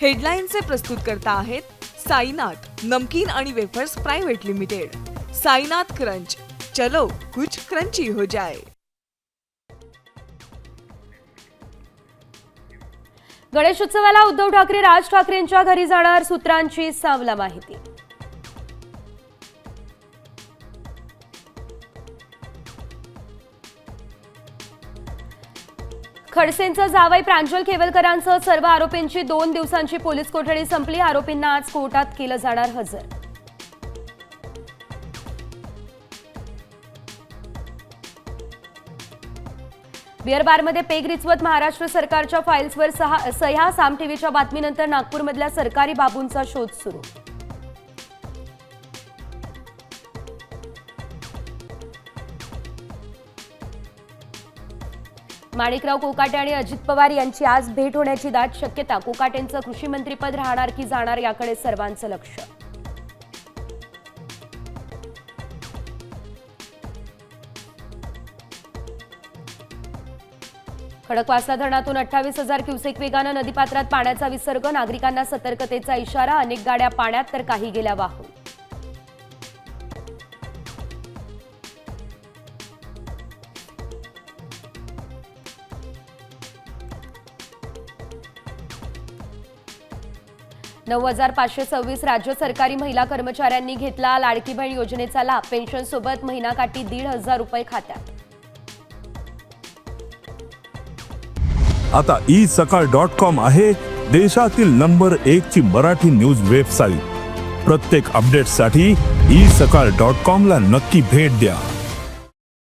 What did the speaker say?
हेडलाईनचे प्रस्तुतकर्ता आहेत साईनाथ नमकीन आणि wafers private limited. Sainath crunch, चलो कुछ क्रंची हो जाए। गणेशोत्सवाला उद्धव ठाकरे राज ठाकरेंच्या घरी जाणार, सूत्रांची सावला माहिती। खडसेंचा जावई प्रांजल खेवलकरांसह सर्व आरोपींची 2 दिवसांची पोलीस कोठडी संपली। आरोपींना आज कोर्टात केलं जाणार हजर। बिअर बारमध्ये पेग रिचवत महाराष्ट्र सरकारच्या फाईल्सवर सह्या। साम टीव्हीच्या बातमीनंतर नागपूरमधल्या सरकारी बाबूंचा शोध सुरू। माणिकराव कोकाटे आणि अजित पवार यांची आज भेट होण्याची दाट शक्यता। कोकाटेंचं कृषी मंत्रीपद राहणार की जाणार याकडे सर्वांचं लक्ष। खडकवासला धरणातून 28,000 क्युसेक वेगानं नदीपात्रात पाण्याचा विसर्ग। नागरिकांना सतर्कतेचा इशारा। अनेक गाड्या पाण्यात तर काही गेल्या वाहून। नऊ 9,526 राज्य सरकारी महिला कर्मचाऱ्यांनी घेतला लाडकी बहीण योजनेचा लाभ। पेन्शन सोबत महिनाकाठी 1,500 रुपये खात्यात। आता isakal.com आहे देशातील नंबर 1 ची मराठी न्यूज वेबसाईट। प्रत्येक अपडेटसाठी isakal.com ला नक्की भेट द्या।